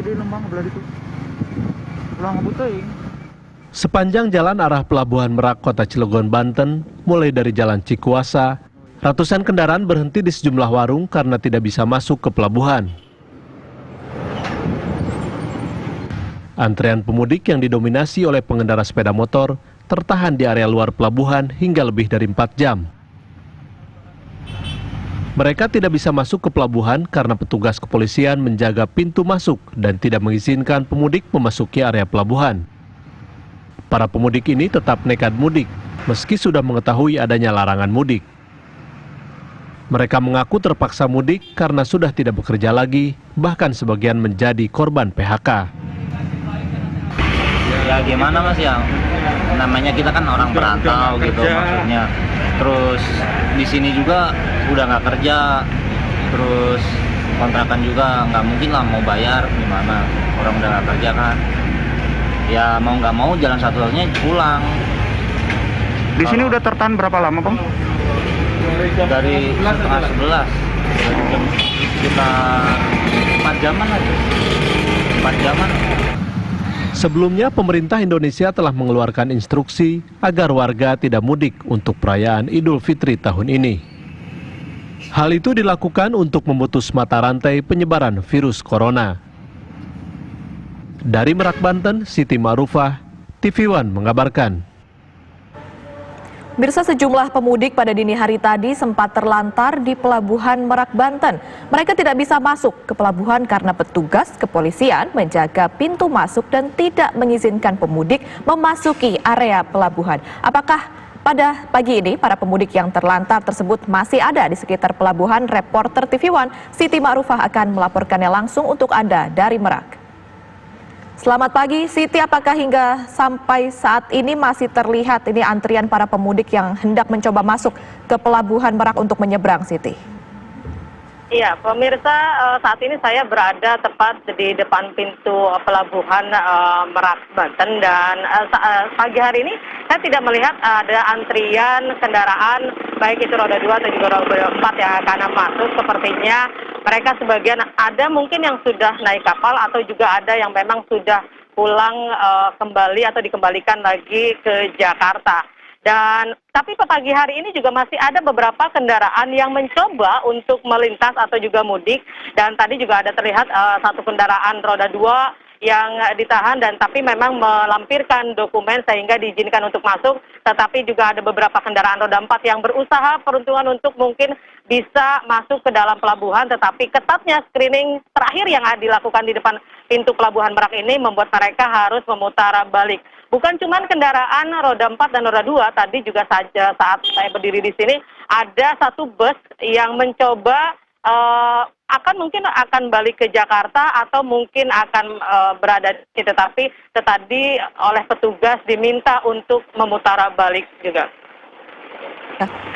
di Lembang belah itu. Pulang ngebuteuing. Sepanjang jalan arah Pelabuhan Merak, Kota Cilegon, Banten, mulai dari Jalan Cikuasa, ratusan kendaraan berhenti di sejumlah warung karena tidak bisa masuk ke pelabuhan. Antrean pemudik yang didominasi oleh pengendara sepeda motor tertahan di area luar pelabuhan hingga lebih dari 4 jam. Mereka tidak bisa masuk ke pelabuhan karena petugas kepolisian menjaga pintu masuk dan tidak mengizinkan pemudik memasuki area pelabuhan. Para pemudik ini tetap nekat mudik, meski sudah mengetahui adanya larangan mudik. Mereka mengaku terpaksa mudik karena sudah tidak bekerja lagi, bahkan sebagian menjadi korban PHK. Ya gimana Mas ya, namanya kita kan orang perantau gitu maksudnya. Terus di sini juga udah nggak kerja, terus kontrakan juga nggak mungkin lah mau bayar gimana, orang udah nggak kerja kan. Ya mau nggak mau jalan satu-satunya pulang. Di sini udah tertahan berapa lama, Bang? Dari setengah 11, kita 4 jaman aja. 4 jaman. Sebelumnya, pemerintah Indonesia telah mengeluarkan instruksi agar warga tidak mudik untuk perayaan Idul Fitri tahun ini. Hal itu dilakukan untuk memutus mata rantai penyebaran virus corona. Dari Merak, Banten, Siti Ma'rufah, TV One mengabarkan. Mirsa, sejumlah pemudik pada dini hari tadi sempat terlantar di Pelabuhan Merak, Banten. Mereka tidak bisa masuk ke pelabuhan karena petugas kepolisian menjaga pintu masuk dan tidak mengizinkan pemudik memasuki area pelabuhan. Apakah pada pagi ini para pemudik yang terlantar tersebut masih ada di sekitar pelabuhan? Reporter TV One Siti Ma'rufah akan melaporkannya langsung untuk Anda dari Merak. Selamat pagi, Siti. Apakah hingga sampai saat ini masih terlihat ini antrian para pemudik yang hendak mencoba masuk ke Pelabuhan Merak untuk menyeberang, Siti? Iya, pemirsa, saat ini saya berada tepat di depan pintu Pelabuhan Merak, Banten, dan pagi hari ini saya tidak melihat ada antrian kendaraan baik itu roda 2 atau juga roda 4 yang akan masuk. Sepertinya mereka sebagian ada mungkin yang sudah naik kapal atau juga ada yang memang sudah pulang kembali atau dikembalikan lagi ke Jakarta. Dan tapi pagi hari ini juga masih ada beberapa kendaraan yang mencoba untuk melintas atau juga mudik, dan tadi juga ada terlihat satu kendaraan roda 2 yang ditahan dan tapi memang melampirkan dokumen sehingga diizinkan untuk masuk, tetapi juga ada beberapa kendaraan roda 4 yang berusaha peruntungan untuk mungkin bisa masuk ke dalam pelabuhan, tetapi ketatnya screening terakhir yang dilakukan di depan pintu Pelabuhan Merak ini membuat mereka harus memutar balik. Bukan cuma kendaraan roda 4 dan roda 2, tadi juga saja saat saya berdiri di sini ada satu bus yang mencoba mungkin akan balik ke Jakarta atau mungkin akan berada di sini, tetapi tadi oleh petugas diminta untuk memutar balik juga.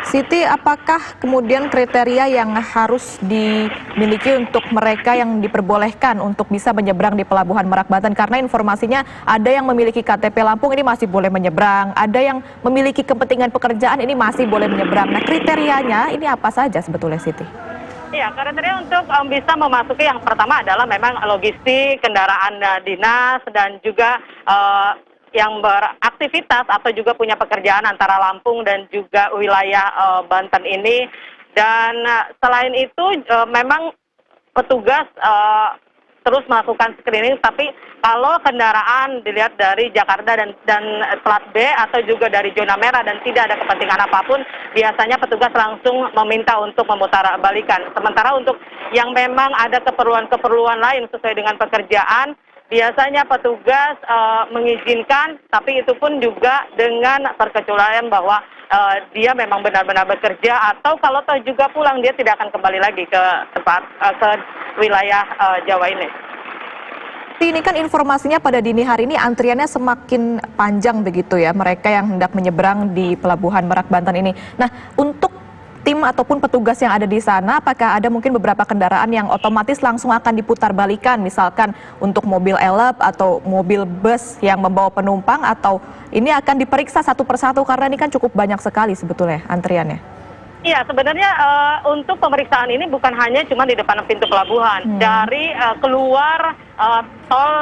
Siti, apakah kemudian kriteria yang harus dimiliki untuk mereka yang diperbolehkan untuk bisa menyeberang di Pelabuhan Merak, Banten? Karena informasinya ada yang memiliki KTP Lampung ini masih boleh menyeberang, ada yang memiliki kepentingan pekerjaan ini masih boleh menyeberang. Nah, kriterianya ini apa saja sebetulnya, Siti? Ya, kriteria untuk bisa memasuki yang pertama adalah memang logistik, kendaraan dinas, dan juga yang beraktivitas atau juga punya pekerjaan antara Lampung dan juga wilayah Banten ini. Dan selain itu memang petugas terus melakukan screening, tapi kalau kendaraan dilihat dari Jakarta dan plat B atau juga dari zona merah dan tidak ada kepentingan apapun, biasanya petugas langsung meminta untuk memutar balikan. Sementara untuk yang memang ada keperluan-keperluan lain sesuai dengan pekerjaan, biasanya petugas mengizinkan, tapi itu pun juga dengan perkecualian bahwa dia memang benar-benar bekerja, atau kalau toh juga pulang dia tidak akan kembali lagi ke tempat ke wilayah Jawa ini. Ini kan informasinya pada dini hari ini antriannya semakin panjang begitu ya, mereka yang hendak menyeberang di Pelabuhan Merak, Banten ini. Nah, untuk tim ataupun petugas yang ada di sana, apakah ada mungkin beberapa kendaraan yang otomatis langsung akan diputar balikan, misalkan untuk mobil elep atau mobil bus yang membawa penumpang, atau ini akan diperiksa satu persatu karena ini kan cukup banyak sekali sebetulnya antriannya? Iya, sebenarnya untuk pemeriksaan ini bukan hanya cuma di depan pintu pelabuhan. Dari keluar tol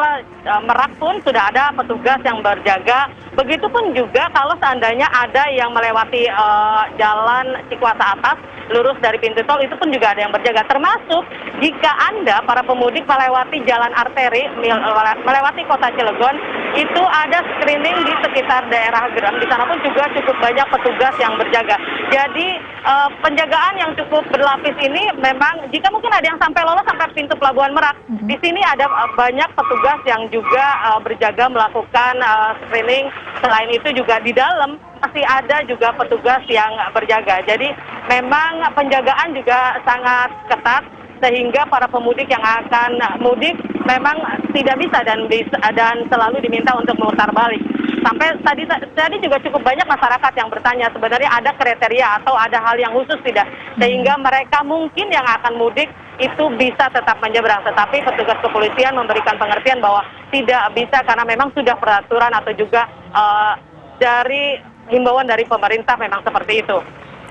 Merak pun sudah ada petugas yang berjaga. Begitupun juga kalau seandainya ada yang melewati jalan Cikuasa Atas, lurus dari pintu tol, itu pun juga ada yang berjaga. Termasuk jika Anda, para pemudik, melewati jalan arteri, melewati kota Cilegon, itu ada screening di sekitar daerah Geram. Di sana pun juga cukup banyak petugas yang berjaga. Jadi penjagaan yang cukup berlapis ini memang jika mungkin ada yang sampai lolos sampai pintu pelabuhan Merak, di sini ada banyak petugas yang juga berjaga melakukan screening. Selain itu juga di dalam masih ada juga petugas yang berjaga. Jadi memang penjagaan juga sangat ketat sehingga para pemudik yang akan mudik memang tidak bisa dan selalu diminta untuk memutar balik. Sampai tadi juga cukup banyak masyarakat yang bertanya sebenarnya ada kriteria atau ada hal yang khusus tidak, sehingga mereka mungkin yang akan mudik itu bisa tetap menyeberang, tetapi petugas kepolisian memberikan pengertian bahwa tidak bisa karena memang sudah peraturan atau juga dari himbauan dari pemerintah memang seperti itu.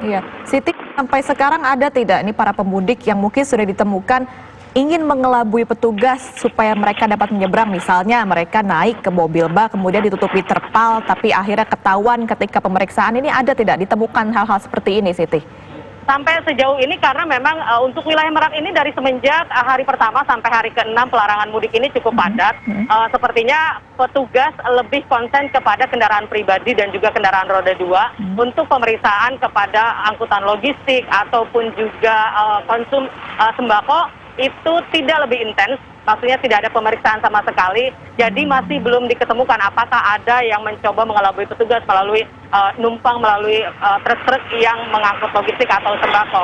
Iya, Siti, sampai sekarang ada tidak ini para pemudik yang mungkin sudah ditemukan ingin mengelabui petugas supaya mereka dapat menyeberang, misalnya mereka naik ke mobil bak kemudian ditutupi terpal tapi akhirnya ketahuan ketika pemeriksaan, ini ada tidak ditemukan hal-hal seperti ini, Siti? Sampai sejauh ini karena memang untuk wilayah Merak ini dari semenjak hari pertama sampai hari ke-6 pelarangan mudik ini cukup padat. Sepertinya petugas lebih konsen kepada kendaraan pribadi dan juga kendaraan roda 2 untuk pemeriksaan kepada angkutan logistik ataupun juga konsum sembako itu tidak lebih intens. Maksudnya tidak ada pemeriksaan sama sekali, jadi masih belum diketemukan apakah ada yang mencoba mengelabui petugas melalui numpang melalui truk-truk yang mengangkut logistik atau sembako.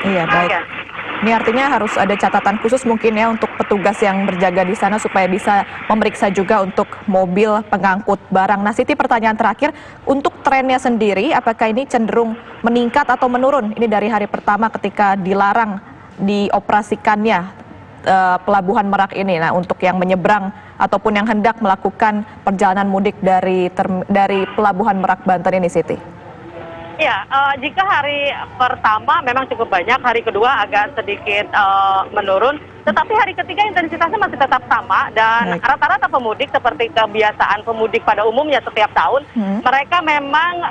Iya, baik. Ya. Ini artinya harus ada catatan khusus mungkin ya untuk petugas yang berjaga di sana supaya bisa memeriksa juga untuk mobil pengangkut barang. Nah, Siti, pertanyaan terakhir, untuk trennya sendiri apakah ini cenderung meningkat atau menurun? Ini dari hari pertama ketika dilarang dioperasikannya pelabuhan Merak ini. Nah, untuk yang menyeberang ataupun yang hendak melakukan perjalanan mudik dari pelabuhan Merak Banten ini, Siti. Ya, jika hari pertama memang cukup banyak, hari kedua agak sedikit menurun, tetapi hari ketiga intensitasnya masih tetap sama dan rata-rata pemudik seperti kebiasaan pemudik pada umumnya setiap tahun, mereka memang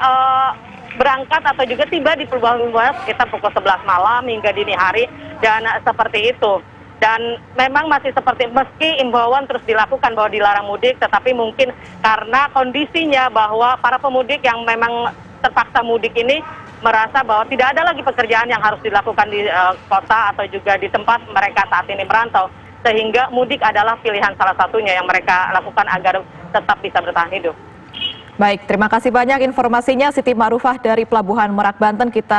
berangkat atau juga tiba di pelabuhan sekitar pukul 11 malam hingga dini hari dan seperti itu. Dan memang masih seperti meski imbauan terus dilakukan bahwa dilarang mudik, tetapi mungkin karena kondisinya bahwa para pemudik yang memang terpaksa mudik ini merasa bahwa tidak ada lagi pekerjaan yang harus dilakukan di kota atau juga di tempat mereka saat ini merantau, sehingga mudik adalah pilihan salah satunya yang mereka lakukan agar tetap bisa bertahan hidup. Baik, terima kasih banyak informasinya Siti Ma'rufah dari Pelabuhan Merak Banten. Kita